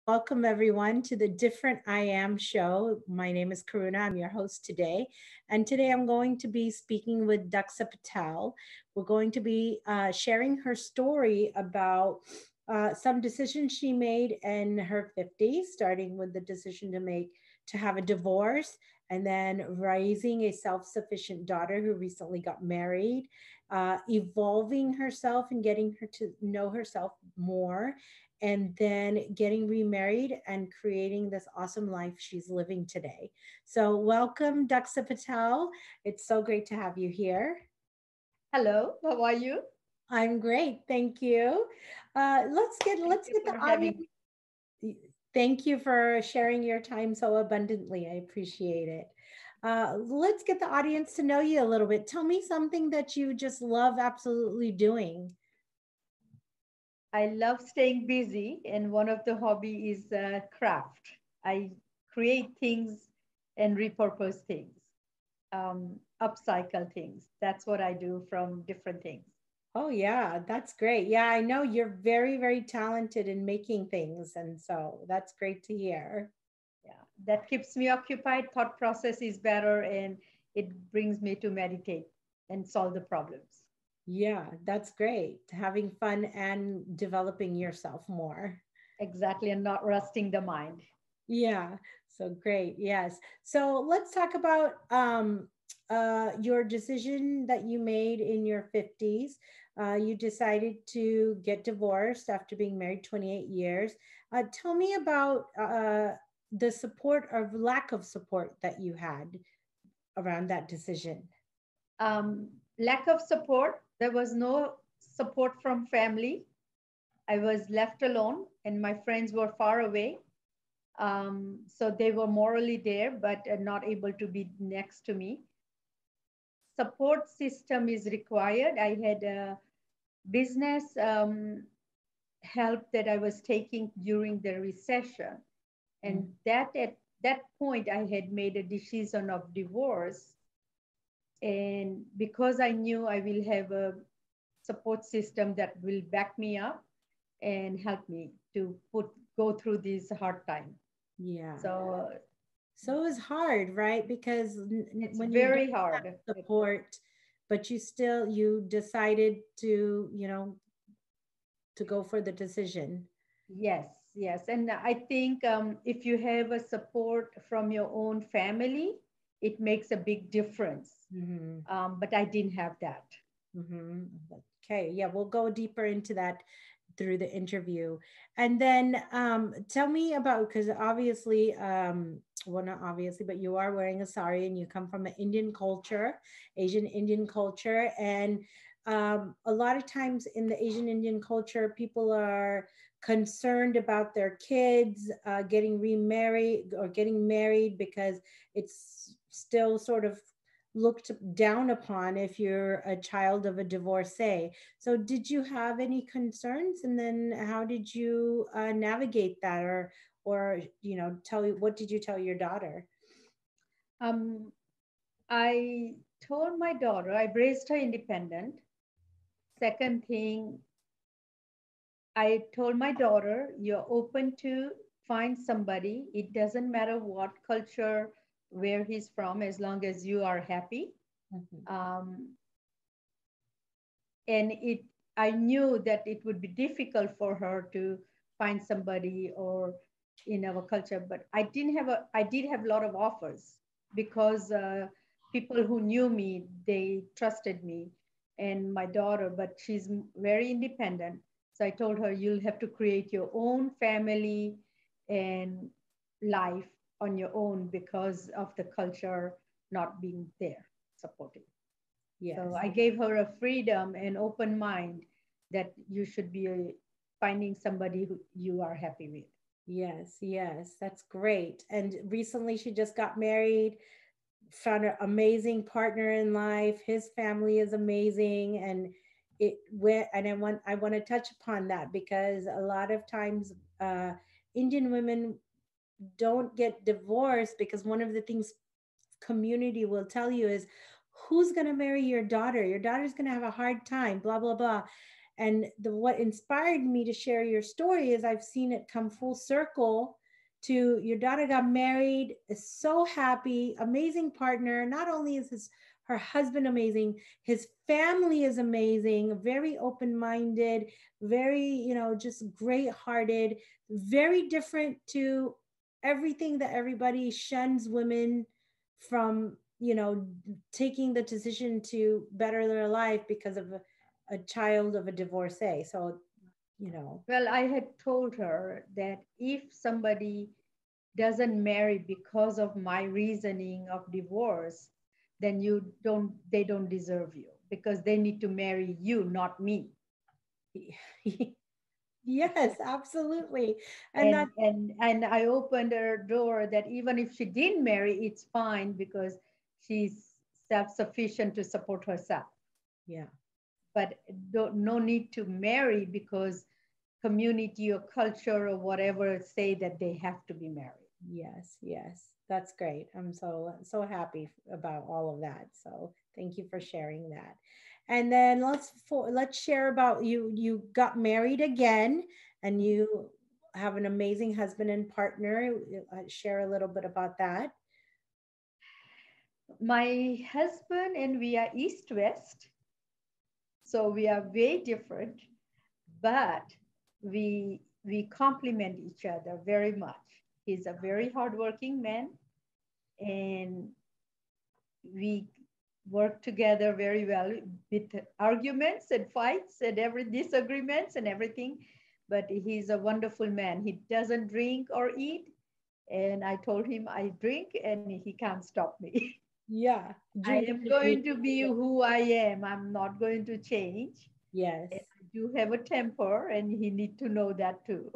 Welcome everyone to the Different I Am show. My name is Karuna. I'm your host today. And today I'm going to be speaking with Daxa Patel. We're going to be sharing her story about some decisions she made in her 50s, starting with the decision to have a divorce, and then raising a self-sufficient daughter who recently got married, evolving herself and getting her to know herself more, and then getting remarried and creating this awesome life she's living today. So, welcome, Daxa Patel. It's so great to have you here. Hello, how are you? I'm great, thank you. Thank Let's you get the for audience. having me. Thank you for sharing your time so abundantly. I appreciate it. Let's get the audience to know you a little bit. Tell me something that you just love absolutely doing. I love staying busy, and one of the hobby is craft. I create things and repurpose things, upcycle things. That's what I do from different things. Oh, yeah, that's great. Yeah, I know you're very, very talented in making things. And so that's great to hear. Yeah, that keeps me occupied. Thought process is better, and it brings me to meditate and solve the problems. Yeah, that's great. Having fun and developing yourself more. Exactly, and not rusting the mind. Yeah, so great. Yes. So let's talk about your decision that you made in your 50s. You decided to get divorced after being married 28 years. Tell me about the support or lack of support that you had around that decision. Lack of support. There was no support from family. I was left alone, and my friends were far away. So they were morally there, but not able to be next to me. Support system is required. I had a business help that I was taking during the recession, Mm. and that at that point I had made a decision of divorce, and because I knew I will have a support system that will back me up and help me to go through this hard time. Yeah. So So it's hard, right? Because it's when you don't very hard. have support, but you decided to, to go for the decision. Yes, yes. And I think if you have a support from your own family, it makes a big difference. Hmm. But I didn't have that. Hmm. Okay, yeah, we'll go deeper into that through the interview. And then tell me about, because obviously, well, not obviously, but you are wearing a sari and you come from an Indian culture, Asian Indian culture. And a lot of times in the Asian Indian culture, people are concerned about their kids getting remarried or getting married because it's still sort of looked down upon if you're a child of a divorcee. So, did you have any concerns, and then how did you navigate that, or tell you what did you tell your daughter? Um, I told my daughter, I raised her independent. Second thing, I told my daughter, you're open to find somebody. It doesn't matter what culture, where he's from, as long as you are happy. Mhm. Um, and I knew that it would be difficult for her to find somebody or in our culture, but I did have a lot of offers because people who knew me, they trusted me and my daughter, but she's very independent. So I told her, you'll have to create your own family and life on your own because of the culture not being there supporting. So Yes. I gave her a freedom and open mind that you should be finding somebody who you are happy with. Yes, yes, that's great. And recently she just got married, found an amazing partner in life. His family is amazing, and it went. And I want to touch upon that because a lot of times Indian women don't get divorced because one of the things community will tell you is, who's going to marry your daughter? Your daughter's going to have a hard time, blah blah blah. And what inspired me to share your story is I've seen it come full circle to your daughter got married, is so happy, amazing partner. Not only is her husband amazing, his family is amazing, very open-minded, very, just great-hearted, very different to everything that everybody shuns women from, taking the decision to better their life because of a child of a divorcee. So, Well, I had told her that if somebody doesn't marry because of my reasoning of divorce, then they don't deserve you because they need to marry you, not me. yes, absolutely. And And that, and I opened her door that even if she didn't marry, it's fine because she's self-sufficient to support herself. yeah. But no need to marry because community or culture or whatever say that they have to be married. Yes, yes. That's great. I'm so happy about all of that. So thank you for sharing that. And then let's share about you. You got married again and you have an amazing husband and partner. Share a little bit about that. My husband and we are east west, so we are way different, but we complement each other very much. He's a very hardworking man, and we work together very well with arguments and fights and every disagreements and everything. But he's a wonderful man. He doesn't drink or eat, and I told him I drink, and he can't stop me. Yeah. I Drink. am going to be who I am. I'm not going to change. Yes. And I do have a temper, and he need to know that too.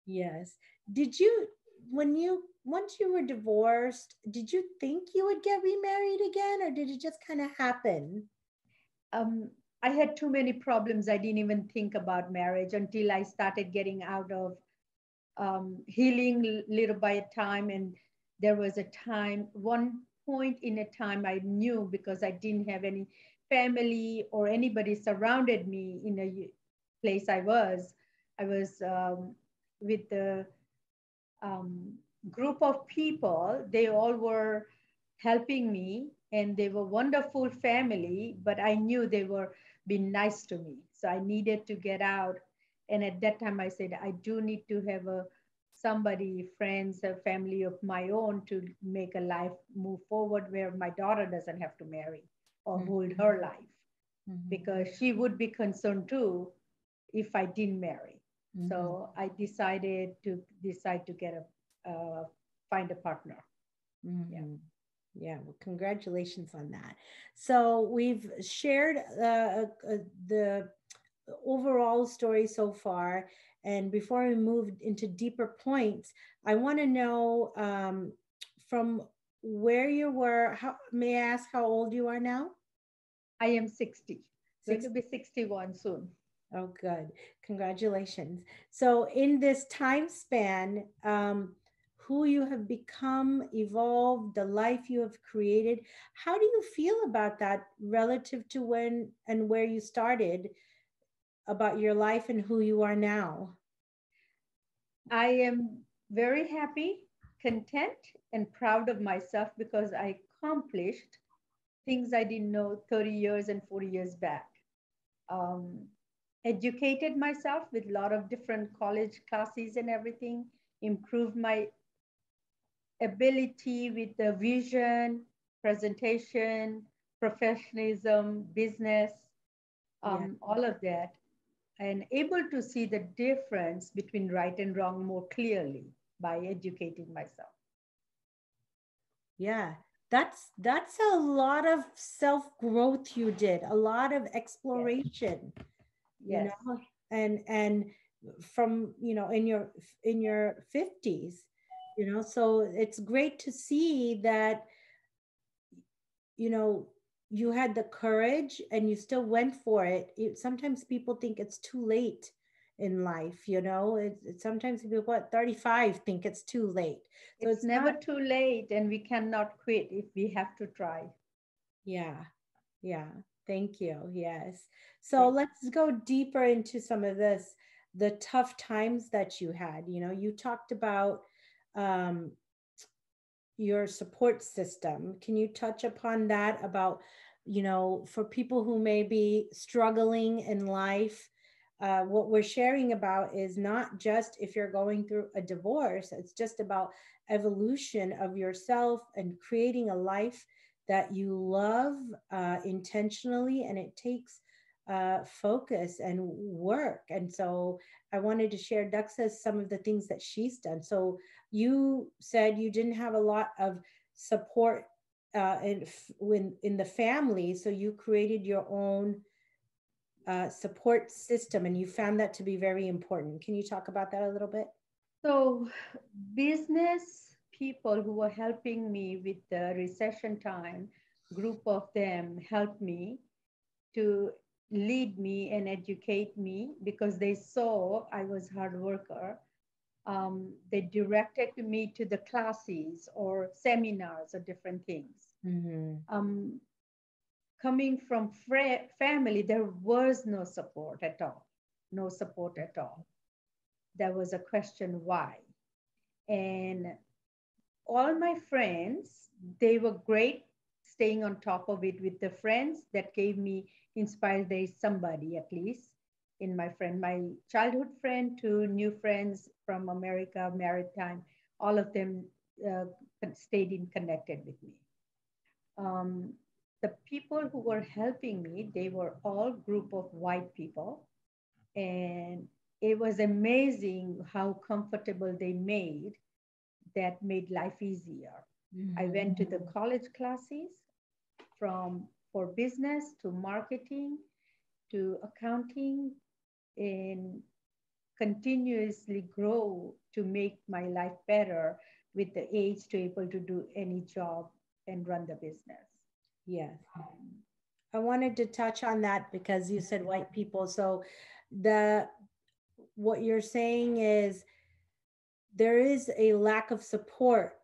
Yes. Did you, once you were divorced, did you think you would get remarried again, or did it just kind of happen? Um, I had too many problems. I didn't even think about marriage until I started getting out of healing little by a time. And there was a time, one point in a time I knew because I didn't have any family or anybody surrounded me in a place I was. I was with the um, group of people. They all were helping me and they were wonderful family, but I knew they were being nice to me. So I needed to get out. And at that time I said, I do need to have a somebody, friends, a family of my own to make a life move forward where my daughter doesn't have to marry or hold her life Mhm. because she would be concerned too if I didn't marry. Mhm. So I decided to get find a partner. Yeah. Mhm. Yeah, well, congratulations on that. So we've shared the overall story so far. And before we move into deeper points, I want to know from where you were, may I ask how old you are now? I am 60, going to Six. be 61 soon. Oh, good. Congratulations. So, in this time span, who you have become, evolved, the life you have created, how do you feel about that relative to when and where you started, about your life and who you are now? I am very happy, content, and proud of myself because I accomplished things I didn't know 30 years and 40 years back. Um, Educated myself with a lot of different college classes and everything, improved my ability with the vision, presentation, professionalism, business, Yeah. all of that, and able to see the difference between right and wrong more clearly by educating myself. Yeah. That's a lot of self-growth you did, a lot of Yes, exploration, you yes, know, and from, in your 50s, so it's great to see that, you know, you had the courage and you still went for it. Sometimes people think it's too late in life, sometimes people at 35 think it's too late. So it's it's never not. too late, and we cannot quit if we have to try. Yeah. Yeah. Thank you. Yes. So let's go deeper into some of this, the tough times that you had. You talked about um, your support system. Can you touch upon that about, for people who may be struggling in life? What we're sharing about is not just if you're going through a divorce, it's just about evolution of yourself and creating a life that you love intentionally. And it takes focus and work. And so I wanted to share Daxa's some of the things that she's done. So you said you didn't have a lot of support in the family, so you created your own support system, and you found that to be very important. Can you talk about that a little bit? So, business people who were helping me with the recession time, group of them helped me to lead me and educate me because they saw I was hard worker. They directed me to the classes or seminars or different things. Mm-hmm. Coming from family, there was no support at all. No support at all. There was a question why. And all my friends, they were great staying on top of it with the friends that gave me inspired. There is somebody at least in my childhood friend to new friends from America, Maritime, all of them uh, stayed in connected with me. Um, the people who were helping me, they were all group of white people, and it was amazing how comfortable they made. That made life easier. I Mm-hmm. went to the college classes from for business to marketing to accounting and continuously grow to make my life better with the age to able to do any job and run the business. Yes. I wanted to touch on that because you said white people. So the what you're saying is there is a lack of support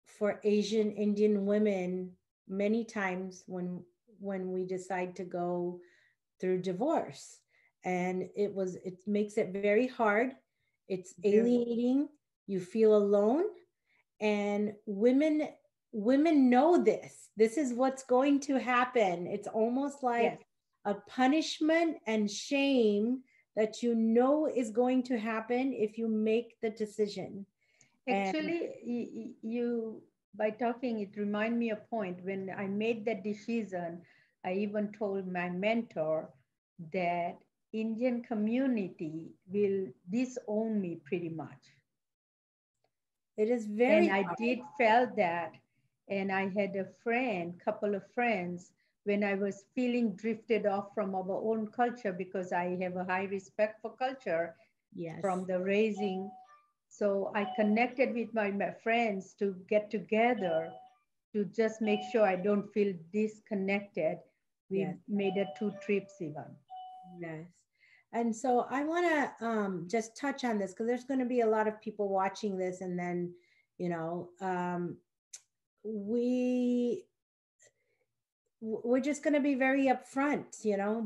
for Asian Indian women many times when we decide to go through divorce. And it makes it very hard. It's Very. alienating. You feel alone. And women know this. This is what's going to happen. It's almost like Yes. a punishment and shame that you know is going to happen if you make the decision. And Actually, you by talking, it remind me a point when I made that decision. I even told my mentor that Indian community will disown me pretty much, it is and very I hard. did felt that. And I had a friend, couple of friends, when I was feeling drifted off from our own culture because I have a high respect for culture Yes. from the raising. So I connected with my friends to get together to just make sure I don't feel disconnected. We Yes. made it 2 trips even. Yes. And so I want to just touch on this because there's going to be a lot of people watching this, and then, you know, we we're just going to be very upfront.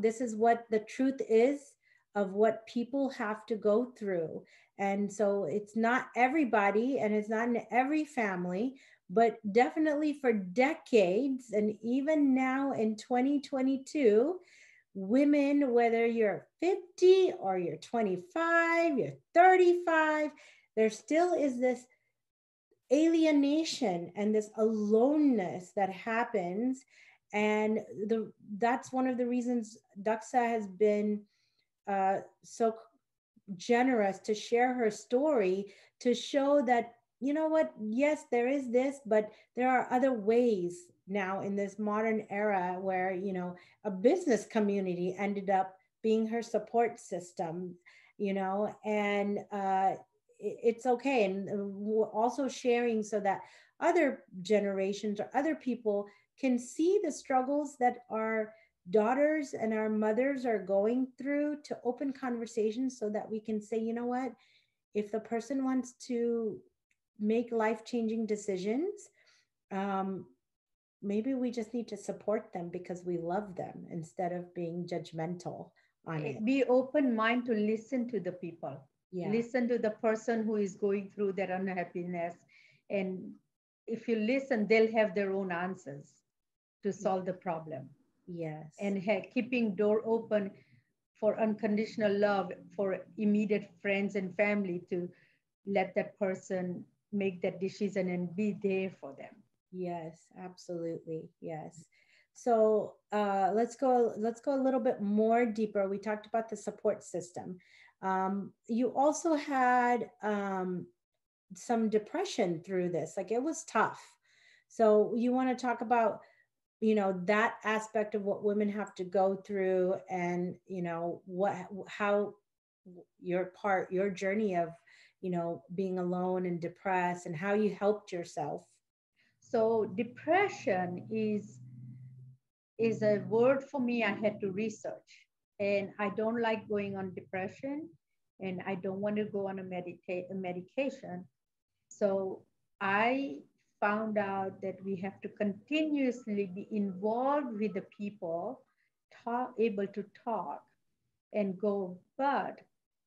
This is what the truth is of what people have to go through. And so it's not everybody and it's not in every family, but definitely for decades and even now in 2022, women, whether you're 50 or you're 25, you're 35, there still is this alienation and this aloneness that happens. And that's one of the reasons Daxa has been so generous to share her story, to show that, you know what, yes, there is this, but there are other ways now in this modern era where, a business community ended up being her support system, and it's okay. And we're also sharing so that other generations or other people can see the struggles that our daughters and our mothers are going through, to open conversations so that we can say, you know what, if the person wants to make life changing decisions, um, maybe we just need to support them because we love them instead of being judgmental on it. Be open mind to listen to the people, Yeah. listen to the person who is going through their unhappiness. And if you listen, they'll have their own answers to solve the problem. Yes. And keeping door open for unconditional love for immediate friends and family to let that person make that decision and be there for them. Yes, absolutely. Yes. So let's go a little bit more deeper. We talked about the support system. You also had some depression through this. Like it was tough. So you want to talk about, you know, that aspect of what women have to go through, and you know what, how your journey of, you know, being alone and depressed, and how you helped yourself. So depression is a word for me I had to research. And I don't like going on depression, and I don't want to go on a medication. So I found out that we have to continuously be involved with the people, able to talk and go. But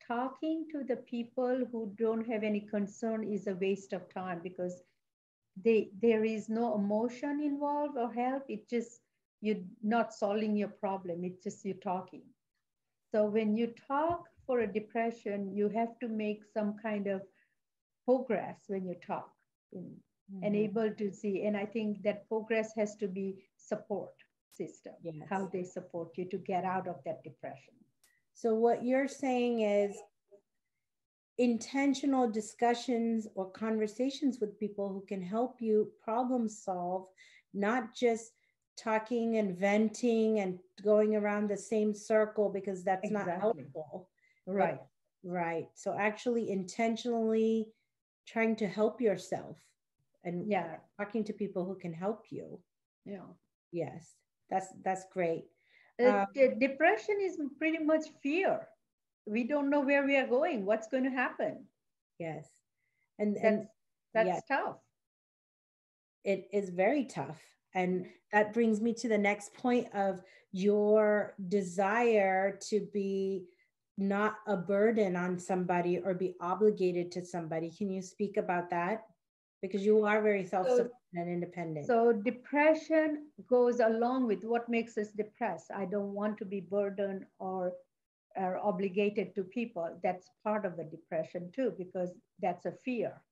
talking to the people who don't have any concern is a waste of time, because there is no emotion involved or help. It just, you're not solving your problem. It's just you talking. So when you talk for a depression, you have to make some kind of progress when you talk, and Mhm. able to see. And I think that progress has to be support system, Yes. how they support you to get out of that depression. So what you're saying is intentional discussions or conversations with people who can help you problem solve, not just talking and venting and going around the same circle, because that's not Exactly. helpful. But Right. right. So actually intentionally trying to help yourself and Yeah. talking to people who can help you. Yeah. Yes. That's great. Um, Depression is pretty much fear. We don't know where we are going, what's going to happen. yes. And That's yes, that's tough. it is very tough. And that brings me to the next point of your desire to be not a burden on somebody or be obligated to somebody. Can you speak about that? Because you are very So, self-sufficient and independent. so depression goes along with what makes us depressed. I don't want to be burdened or obligated to people. That's part of the depression too, because that's a fear.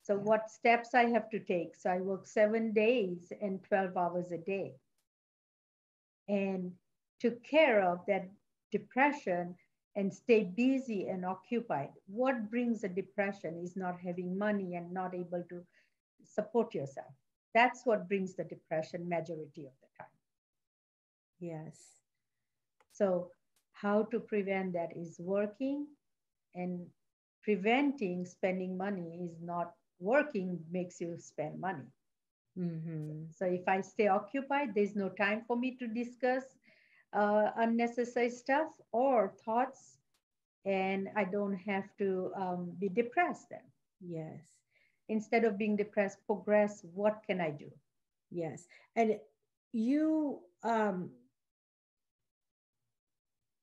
So Yeah. what steps I have to take? So I work 7 days and 12 hours a day, and took care of that depression and stay busy and occupied. What brings a depression is not having money and not able to support yourself. That's what brings the depression majority of the time. Yes. So how to prevent that is working, and preventing spending money is not working, makes you spend money. Mm-hmm. So if I stay occupied, there's no time for me to discuss unnecessary stuff or thoughts, and I don't have to be depressed then. Yes. Instead of being depressed, progress. What can I do? Yes. And you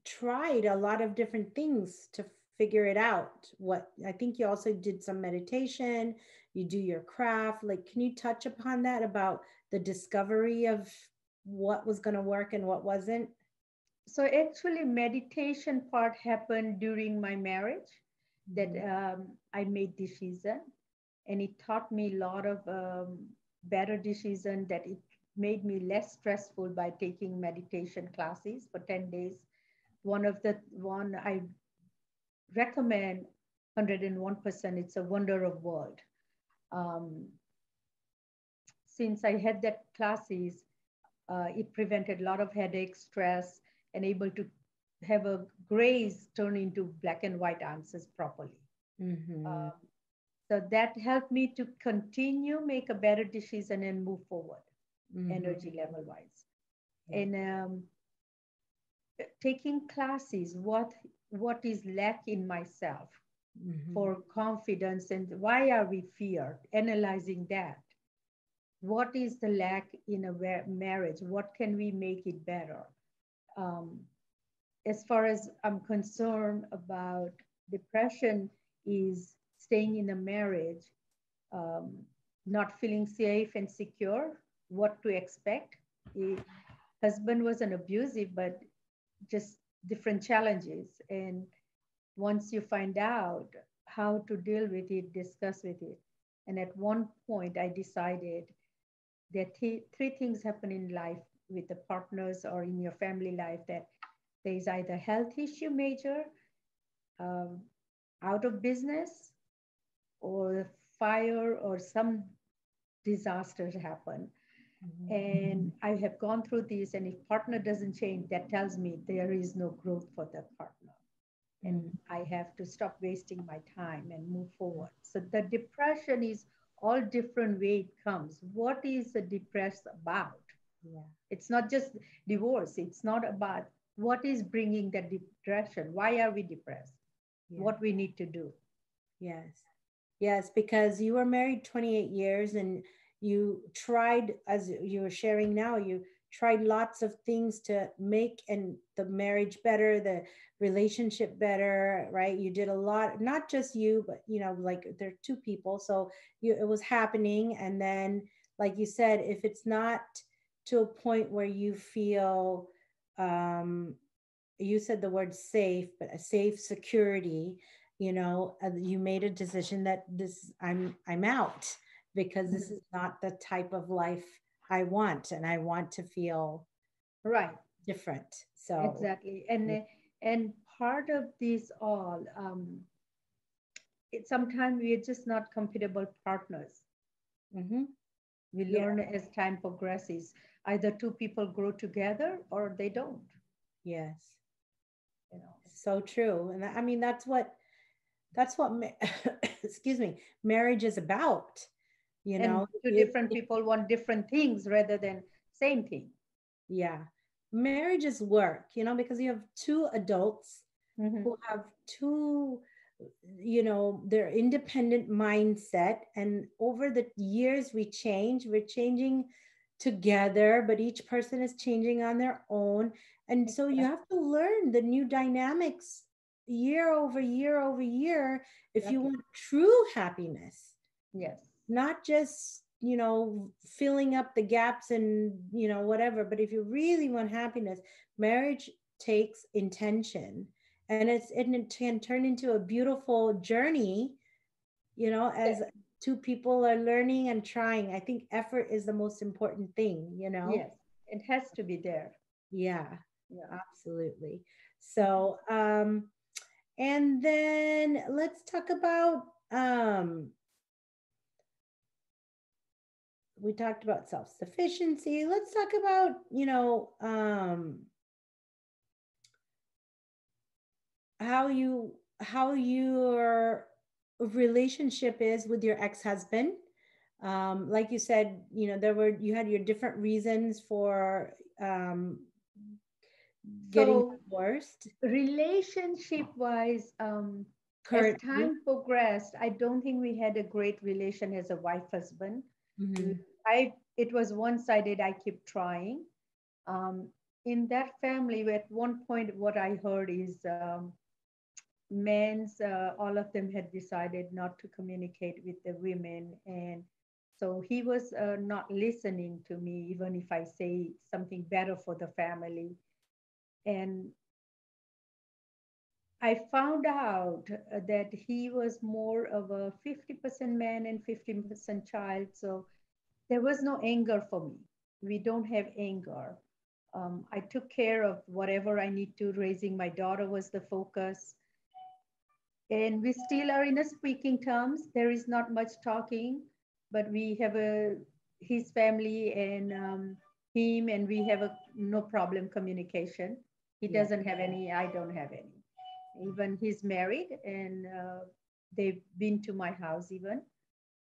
tried a lot of different things to figure it out. What I think you also did some meditation, you do your craft. Like, can you touch upon that about the discovery of what was going to work and what wasn't? So actually, meditation part happened during my marriage. That Mhm. I made decision, and it taught me a lot of better decision. That it made me less stressful by taking meditation classes for 10 days. One I recommend 101%. It's a wonder of world. Um, since I had that classes, it prevented a lot of headaches, stress, and able to have a grays turn into black and white answers properly. Mhm. Um, so that helped me to continue, make a better decision, and move forward, Mhm. energy level wise. Yeah. And taking classes, what is lack in myself Mhm. for confidence, and why are we feared? Analyzing that, what is the lack in a marriage? What can we make it better? Um, as far as I'm concerned about depression is staying in a marriage, um, not feeling safe and secure, what to expect. The husband wasn't abusive, but just different challenges. And once you find out how to deal with it, discuss with it. And at one point, I decided that three things happen in life with the partners or in your family life, that there is either health issue major, um, out of business, or fire or some disasters happen. Mhm. And I have gone through this, and if partner doesn't change, that tells me there is no growth for the partner. And Mhm. I have to stop wasting my time and move forward. So the depression is all different way it comes. What is the depressed about? Yeah. It's not just divorce. It's not about what is bringing the depression. Why are we depressed? Yeah. What we need to do. Yes. Yes, because you were married 28 years and you tried, as you were sharing now, you tried lots of things to make and the marriage better, the relationship better, right? You did a lot, not just you, but like there are two people. So it was happening. And then, like you said, if it's not to a point where you feel, um, you said the word safe, but a safe security, you made a decision that I'm out because this Mhm. is not the type of life I want, and I want to feel Right. different. So Exactly. yeah. And part of this all, sometimes we are just not compatible partners. Hmm. We Yeah. learn as time progresses. Either two people grow together or they don't. Yes. You know. So true. And I mean, that's what excuse me, marriage is about, you And know two it, different people want different things rather than same thing. yeah, marriage is work, because you have two adults Hmm. who have two, their independent mindset, and over the years we're changing together, but each person is changing on their own, and so you Exactly. have to learn the new dynamics year over year over year if you Exactly. want true happiness, Yes. not just filling up the gaps and whatever, but if you really want happiness, marriage takes intention, and it can turn into a beautiful journey, as Yes. two people are learning and trying. I think effort is the most important thing. Yes. It has to be there. Yeah, Yeah. absolutely. Mhm. So and then let's talk about, we talked about self-sufficiency. Let's talk about, how your relationship is with your ex-husband. Like you said, you had your different reasons for getting So divorced relationship wise, as currently. time progressed, I don't think we had a great relation as a wife husband. Mhm. It was one sided. I keep trying. Um, in that family, at one point, what I heard is men's, all of them had decided not to communicate with the women. And so he was not listening to me, even if I say something better for the family. And I found out that he was more of a 50% man and 50% child. So there was no anger for me. We don't have anger. I took care of whatever I need to. Raising my daughter was the focus. And we still are in a speaking terms. There is not much talking, but we have his family and him, and we have a no problem communication. He Yeah. doesn't have any, I don't have any. Even he's married, and they've been to my house even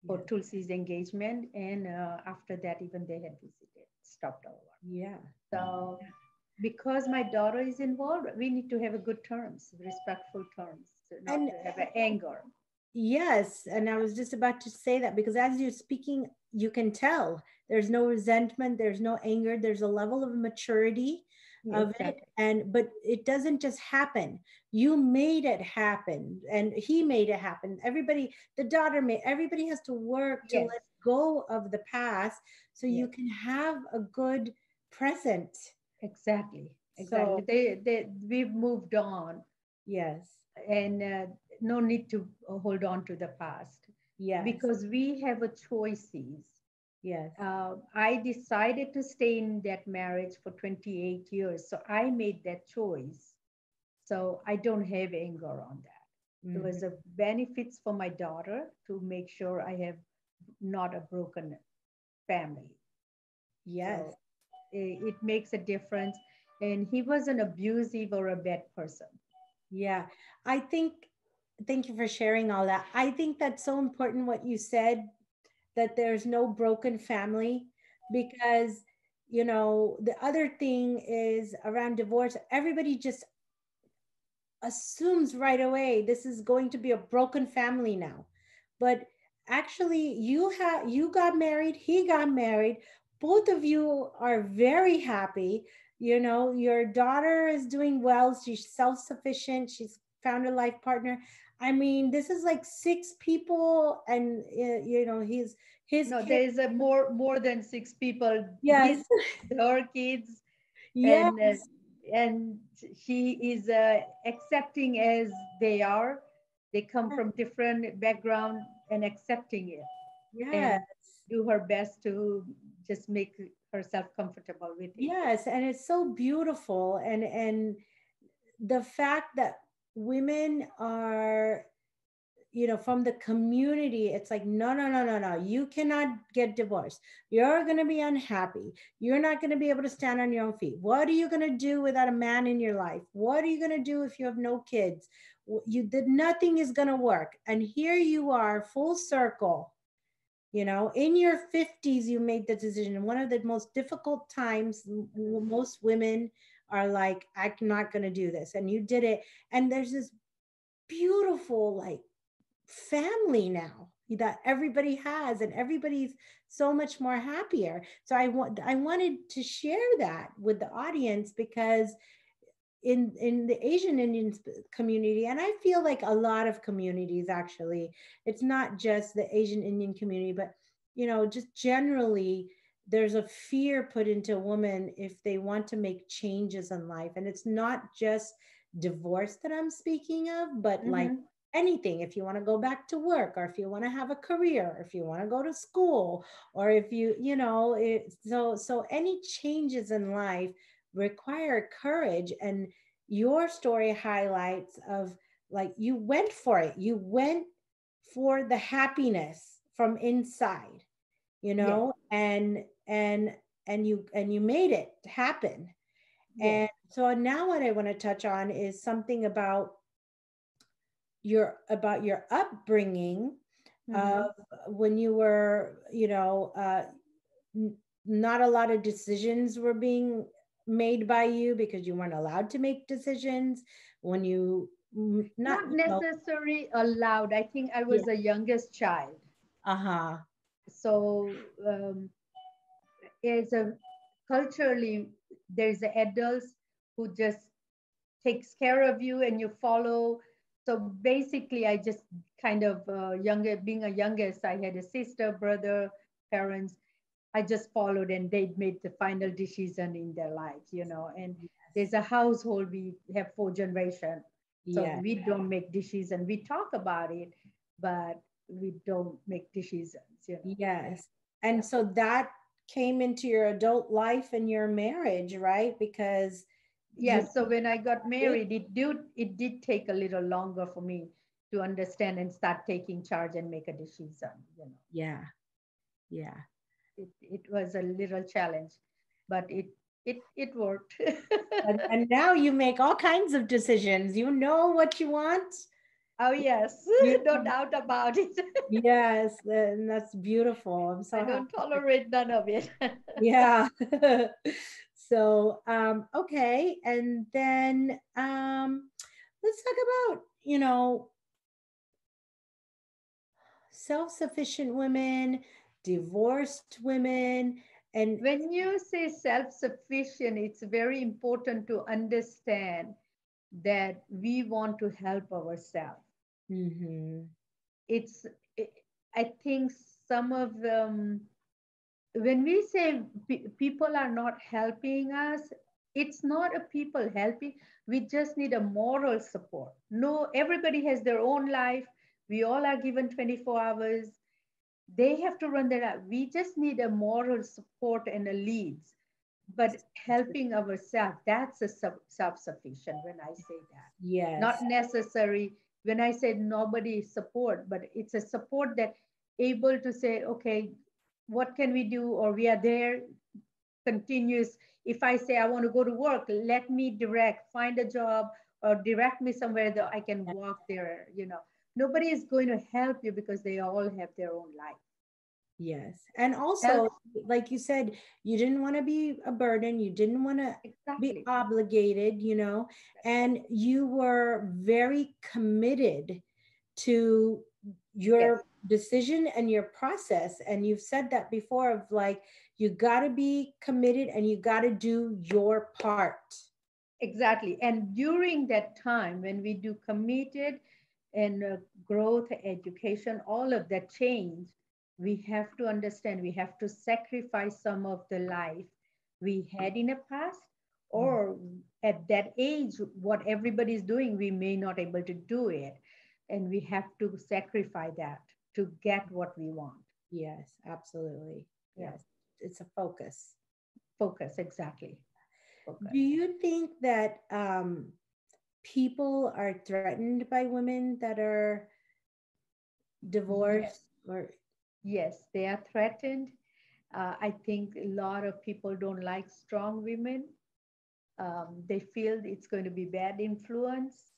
for Yes. Tulsi's engagement, and after that, even they had visited, stopped over. Yeah. So, because my daughter is involved, we need to have a good terms, respectful terms, so not And to have an anger. Yes, and I was just about to say that because as you're speaking, you can tell there's no resentment, there's no anger, there's a level of maturity of it. Exactly. And but it doesn't just happen. You made it happen, and he made it happen. Everybody, the daughter made, everybody has to work to Yes, let go of the past so you yes, can have a good present. exactly, exactly. So, We've moved on, yes, and no need to hold on to the past yes, because we have a choices. yes. I decided to stay in that marriage for 28 years, so I made that choice. So I don't have anger on that. It Mhm. was a benefits for my daughter to make sure I have not a broken family. Yes. So it makes a difference. And he wasn't abusive or a bad person. Yeah, I think, thank you for sharing all that. I think that's so important what you said, that there's no broken family, because, the other thing is around divorce, everybody just assumes right away this is going to be a broken family now. But actually, you got married, he got married, both of you are very happy. Your daughter is doing well, she's self-sufficient, she's found a life partner. I mean, this is like six people, and his No, kid. there is a more than six people. Yes. His her kids, Yes. and she is accepting as they are. They come from different background and accepting it, Yes. and do her best to just make herself comfortable with it. Yes, and it's so beautiful, and the fact that women are, from the community, it's like, no, no, no, no, no, you cannot get divorced, you're going to be unhappy, you're not going to be able to stand on your own feet, what are you going to do without a man in your life, what are you going to do if you have no kids, you did, nothing is going to work, and here you are, full circle. In your 50s, you made the decision. One of the most difficult times, most women are like, I'm not going to do this. And you did it. And there's this beautiful, like, family now that everybody has, and everybody's so much more happier. So I wanted to share that with the audience, because in the Asian Indian community, and I feel like a lot of communities, actually, it's not just the Asian Indian community, but just generally, there's a fear put into women if they want to make changes in life, and it's not just divorce that I'm speaking of, but like Mm-hmm. anything. If you want to go back to work, or if you want to have a career, or if you want to go to school, or if so any changes in life require courage. And your story highlights of, like, you went for it, you went for the happiness from inside, Yes, and you made it happen. yes. And so now what I want to touch on is something about your upbringing, of Mm-hmm. when you were, n- not a lot of decisions were being made by you because you weren't allowed to make decisions when you not Not necessarily allowed. I think I yeah, was the youngest child. uh-huh, So as a culturally, there's the adults who just takes care of you and you follow. So basically, I just kind of younger, being a youngest, I had a sister, brother, parents. I just followed and they made the final decision in their lives. And there's a household, we have 4 generations. So yeah, we don't make decisions. We talk about it, but we don't make decisions. And yes. yeah. And so that came into your adult life and your marriage, right? Because you Yes, so when I got married, it did take a little longer for me to understand and start taking charge and make a decision. yeah, yeah. It was a little challenge, but it worked. And now you make all kinds of decisions. You know what you want. Oh yes, You no doubt about it. Yes, and that's beautiful. I'm so I happy. don't tolerate none of it. Yeah. So, okay. And then let's talk about, self-sufficient women, divorced women, and When you say self-sufficient, it's very important to understand that we want to help ourselves. mhm, It's, I think some of them, when we say people are not helping us, it's not a people helping. We just need a moral support. No, everybody has their own life. We all are given 24 hours. They have to run their life. We just need a moral support and a leads. But helping ourselves, that's a self-sufficient when I say that. yes, Not necessary when I say nobody support, but it's a support that able to say, okay, what can we do? Or we are there continuous. If I say I want to go to work, let me direct, find a job, or direct me somewhere that I can walk there. Nobody is going to help you because they all have their own life. yes. And Help, also, like you said, you didn't want to be a burden, you didn't want to be exactly. obligated, and you were very committed to Yes, your decision and your process. And you've said that before of like, you got to be committed and you got to do your part. exactly. And during that time when we do committed and growth, education, all of that change, we have to understand we have to sacrifice some of the life we had in the past, or at that age, what everybody is doing, we may not able to do it. And we have to sacrifice that to get what we want. Yes, absolutely. Yeah, Yes, it's a focus. focus, exactly. Do Focus. you think that people are threatened by women that are divorced Yes. or Yes, they are threatened. I think a lot of people don't like strong women. They feel it's going to be bad influence.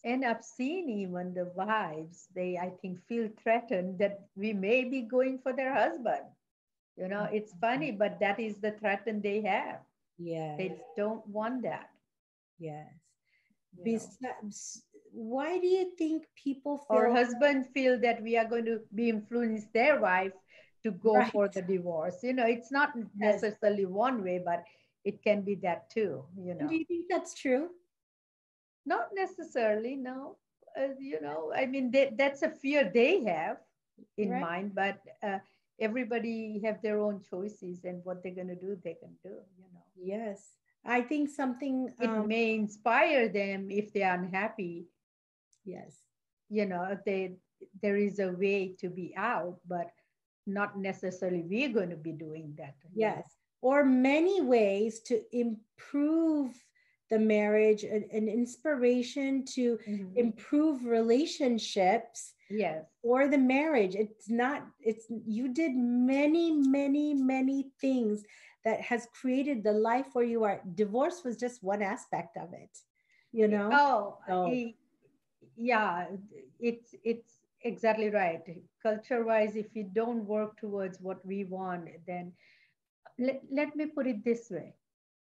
And I've seen even the wives, they, I think, feel threatened that we may be going for their husband. It's funny, but that is the threat they have. yes, They don't want that, yes. you know. Besides, why do you think people Or feel husband feel that we are going to be influence their wife to go right? for the divorce. It's not Yes. necessarily one way, but it can be that too. And do you think that's true? Not necessarily, no. I mean, that's a fear they have in Right? mind, but everybody have their own choices, and what they're going to do they can do. Yes. I think something It may inspire them if they are unhappy. yes. There is a way to be out, but not necessarily we're going to be doing that. Yes. Or many ways to improve the marriage, an inspiration to Mhm. improve relationships Yes, or the marriage. It's not, it's, you did many, many, many things that has created the life where you are. Divorce was just one aspect of it, you know? oh, So, yeah, it's exactly right. Culture wise, if we don't work towards what we want, then let me put it this way.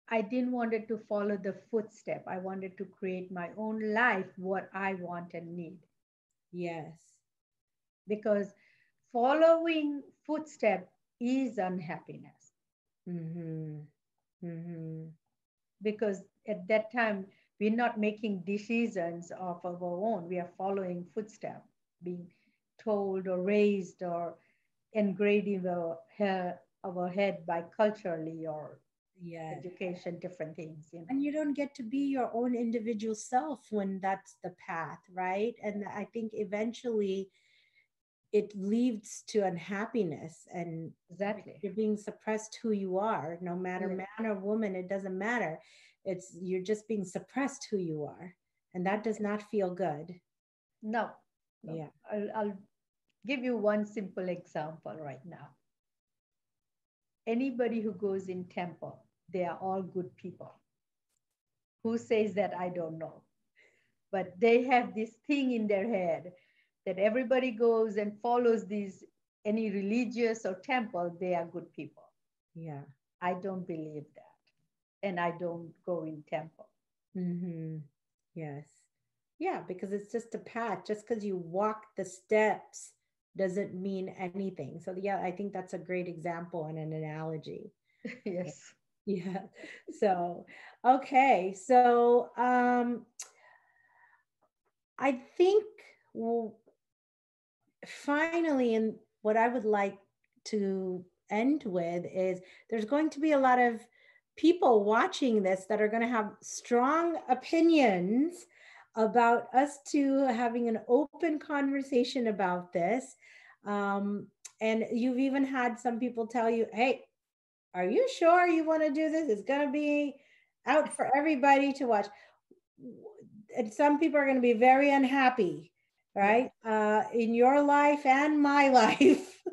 I didn't wanted to follow the footstep. I wanted to create my own life, what I want and need. yes. Because following footstep is unhappiness. Mm-hmm. Mm-hmm. Because at that time we're not making decisions of our own. We are following footsteps, being told or raised or engraved in our head by culturally or Yes. education, different things. And you don't get to be your own individual self when that's the path, right? And I think eventually it leads to unhappiness, and Exactly. you're being suppressed who you are, no matter Yeah. man or woman, it doesn't matter. It's, you're just being suppressed who you are, and that does not feel good. No, no. Yeah. I'll give you one simple example right now. Anybody who goes in temple, they are all good people. Who says that? I don't know. But they have this thing in their head that everybody goes and follows these, any religious or temple, they are good people. Yeah. I don't believe that. And I don't go in temple. Mm-hmm. Yes. Yeah, because it's just a path. Just because you walk the steps doesn't mean anything. So yeah, I think that's a great example and an analogy. Yes. Yeah. So, okay. So, I think w- finally, and what I would like to end with is there's going to be a lot of people watching this that are going to have strong opinions about us two having an open conversation about this. Um, and you've even had some people tell you, hey, are you sure you want to do this? It's going to be out for everybody to watch. And some people are going to be very unhappy, Yeah. right? In your life and my life.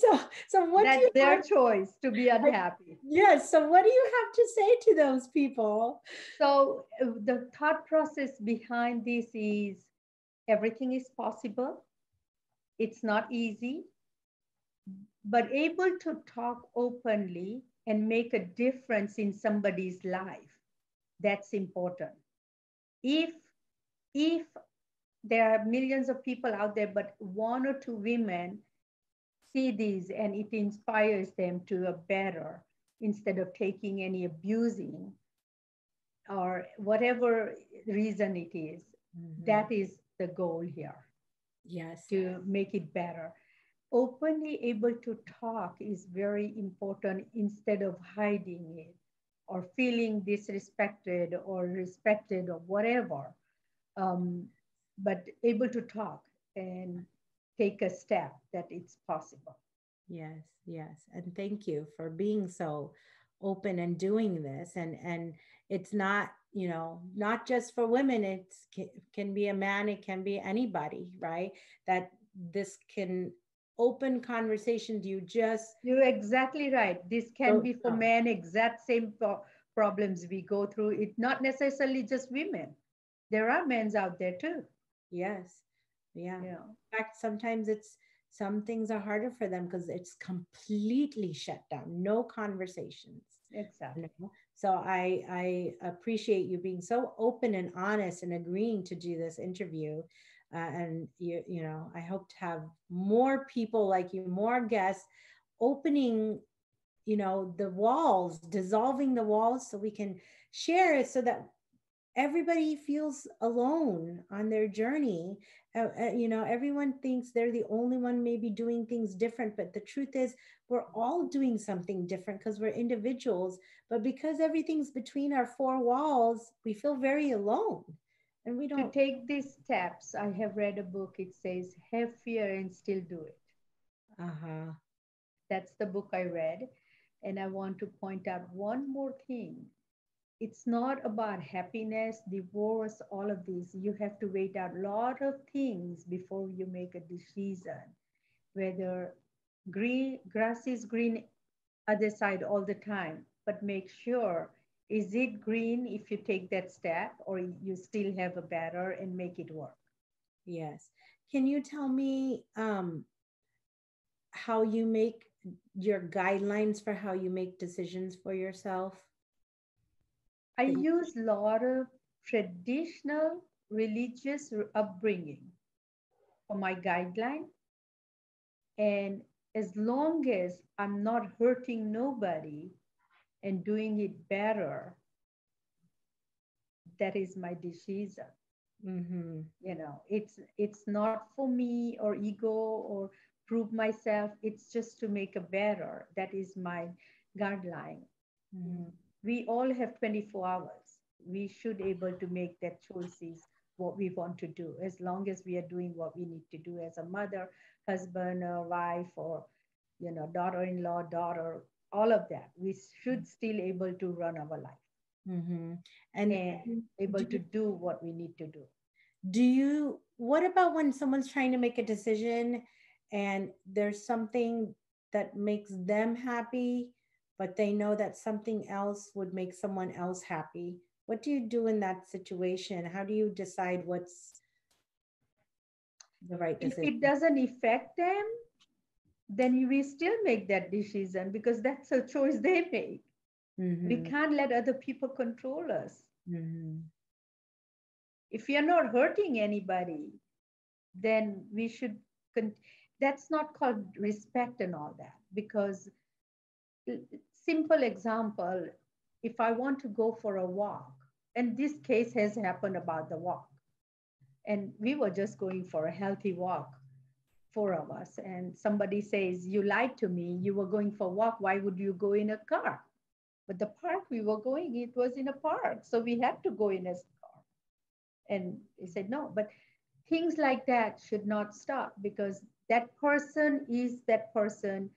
so, so what do That's you their have? choice to be unhappy. Yes. So, what do you have to say to those people? So the thought process behind this is everything is possible. It's not easy, but able to talk openly and make a difference in somebody's life. That's important. If if there are millions of people out there, but one or two women see these and it inspires them to a better instead of taking any abusing or whatever reason it is, Mhm. that is the goal here, Yes. to make it better. Openly able to talk is very important instead of hiding it or feeling disrespected or respected or whatever. Um, but able to talk and take a step that it's possible. Yes, yes. And thank you for being so open and doing this. And it's not, not just for women. It's can be a man, it can be anybody, right? That this can open conversations. You just You're exactly right. This can don't be for know. men, exact same problems we go through. It not necessarily just women. There are men out there too. Yes. Yeah. You know, In fact, sometimes it's some things are harder for them because it's completely shut down. No conversations. exactly. So I appreciate you being so open and honest and agreeing to do this interview. And I hope to have more people like you, more guests opening, the walls, dissolving the walls so we can share it so that everybody feels alone on their journey. Everyone thinks they're the only one maybe doing things different, but the truth is we're all doing something different because we're individuals. But because everything's between our four walls, we feel very alone, and we To don't. take these steps, I have read a book. It says, have fear and still do it. Uh-huh. That's the book I read. And I want to point out one more thing. It's not about happiness, divorce, all of these. You have to wait out a lot of things before you make a decision. Whether green grass is green other side all the time, but make sure, is it green if you take that step, or you still have a better and make it work. Yes. Can you tell me how you make your guidelines for how you make decisions for yourself? I That you, use a lot of traditional religious upbringing for my guideline, and as long as I'm not hurting nobody and doing it better, that is my decision. mm-hmm, It's not for me or ego or prove myself. It's just to make a better. That is my guideline. mm-hmm, We all have 24 hours. We should able to make that choices what we want to do, as long as we are doing what we need to do as a mother, husband, or wife, or daughter-in-law, daughter, all of that. We should still able to run our life mm-hmm. And and do able to do what we need to do. what about when someone's trying to make a decision and there's something that makes them happy, but they know that something else would make someone else happy? What do you do in that situation? How do you decide what's the right If decision? it doesn't affect them, then we still make that decision because that's a choice they make. We Mm-hmm, can't let other people control us. mm-hmm, If we are not hurting anybody, then we should that's not called respect and all that, because simple example, if I want to go for a walk, and this case has happened about the walk, and we were just going for a healthy walk, four of us, and somebody says, you lied to me, you were going for a walk, why would you go in a car? But the park we were going, it was in a park, so we had to go in a car. And he said no. But things like that should not stop, because that person is that person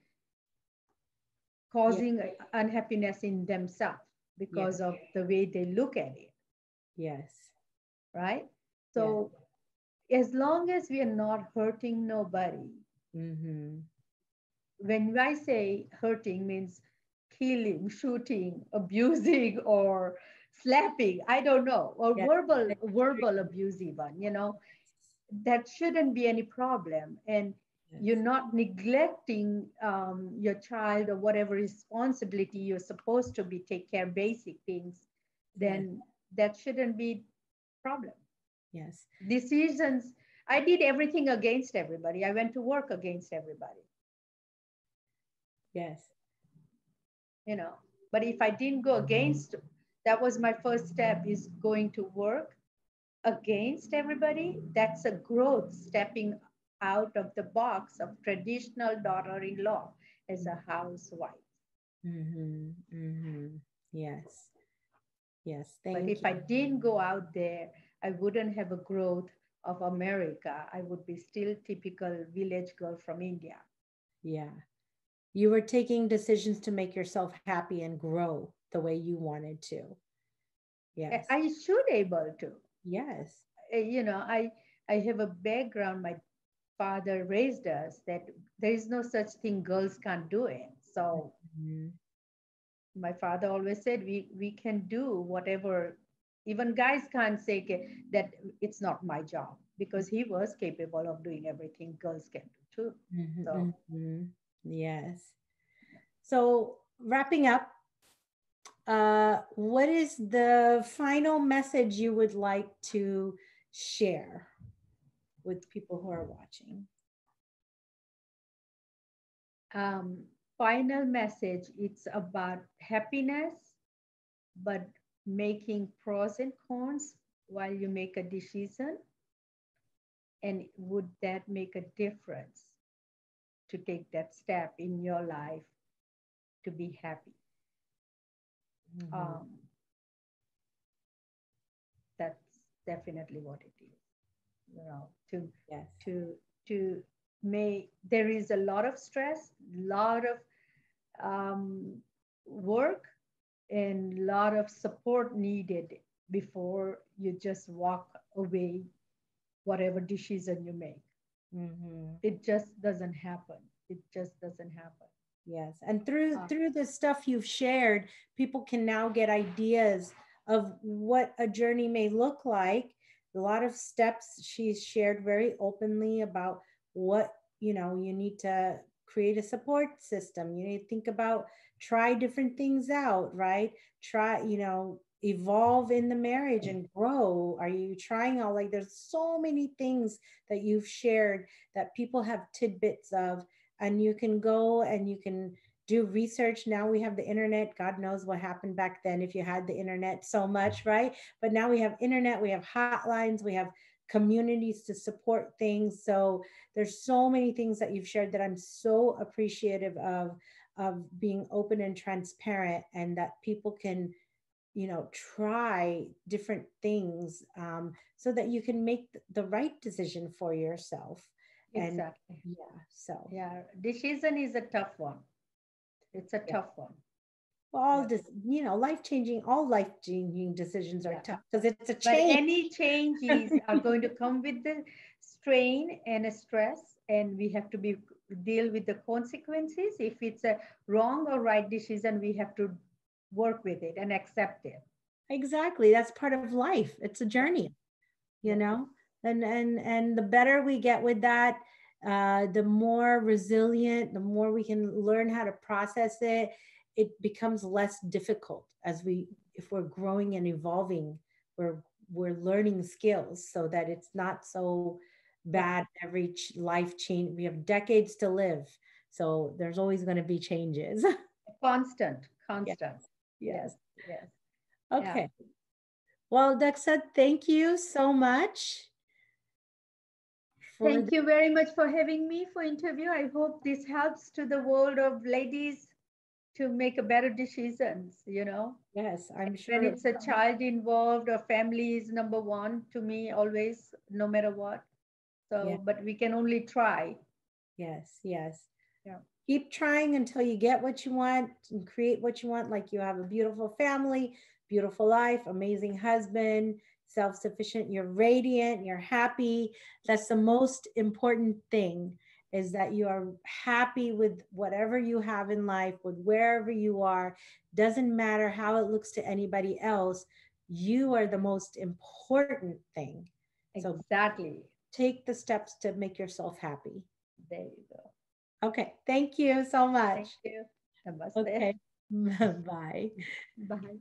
Yeah. causing unhappiness in themselves because Yes. of the way they look at it, Yes. right? Yes. So as long as we are not hurting nobody, Mm-hmm. when I say hurting means killing, shooting, abusing, or slapping, I don't know, or Yes. verbal abuse even, that shouldn't be any problem. And Yes. you're not neglecting your child or whatever responsibility you're supposed to be take care basic things, Yes. then that shouldn't be problem. Yes. Decisions, I did everything against everybody. I went to work against everybody, Yes. you know. But if I didn't go against, that was my first step, is going to work against everybody. That's a growth, stepping out of the box of traditional daughter-in-law as a housewife. Mm-hmm. Mm-hmm. Yes. Yes. But Thank if you. I didn't go out there, I wouldn't have a growth of America. I would be still typical village girl from India. Yeah. You were taking decisions to make yourself happy and grow the way you wanted to. Yes. I should able to. Yes. I have a background. My father raised us that there is no such thing girls can't do it. So Mhm. my father always said we can do whatever. Even guys can't say that it's not my job, because he was capable of doing everything girls can do too. So Mhm, mhm. Yes. So wrapping up, what is the final message you would like to share with people who are watching? um, final message, it's about happiness, but making pros and cons while you make a decision. And would that make a difference to take that step in your life to be happy? Mhm. Um, that's definitely what it is. To Yes. to to make, there is a lot of stress, lot of work, and lot of support needed before you just walk away whatever decision you make. Mhm. It just doesn't happen. It just doesn't happen. Yes. And through Uh, through the stuff you've shared, people can now get ideas of what a journey may look like. A lot of steps she's shared very openly about what, you need to create a support system. You need to think about, try different things out, right? Try, evolve in the marriage and grow. Are you trying out, like, there's so many things that you've shared that people have tidbits of, and you can go and you can do research. Now we have the internet. God knows what happened back then if you had the internet so much, right? But now we have internet, we have hotlines, we have communities to support things. So there's so many things that you've shared that I'm so appreciative of being open and transparent, and that people can, try different things, so that you can make the right decision for yourself. And exactly. yeah, so Yeah, decision is a tough one. It's a yeah. tough one. Well, all Yeah, this, all life changing decisions are yeah. tough because it's a But change. any changes are going to come with the strain and a stress, and we have to be deal with the consequences. If it's a wrong or right decision, we have to work with it and accept it. Exactly. That's part of life. It's a Yeah, journey, you yeah, know? And the better we get with that, the more resilient, the more we can learn how to process it. It becomes less difficult as if we're growing and evolving, we're learning skills so that it's not so bad, every life change. We have decades to live. So there's always going to be changes. Constant, Yes. constant. Yes. Yes. Yeah. Okay. Well, Daxa, thank you so much for Thank you very much for having me for interview. I hope this helps to the world of ladies to make a better decisions, you know. yes, I'm When sure. it's a child involved, or family is number one to me always, no matter what. Yeah. So, but we can only try. Yes. Yes. Yeah. Keep trying until you get what you want and create what you want. Like you have a beautiful family, beautiful life, amazing husband, self-sufficient, you're radiant, you're happy. That's the most important thing, is that you are happy with whatever you have in life, with wherever you are. Doesn't matter how it looks to anybody else. You are the most important thing. So Exactly. take the steps to make yourself happy. There you go. Okay. Thank you so Thank much. you. Namaste. Okay. Bye. Bye.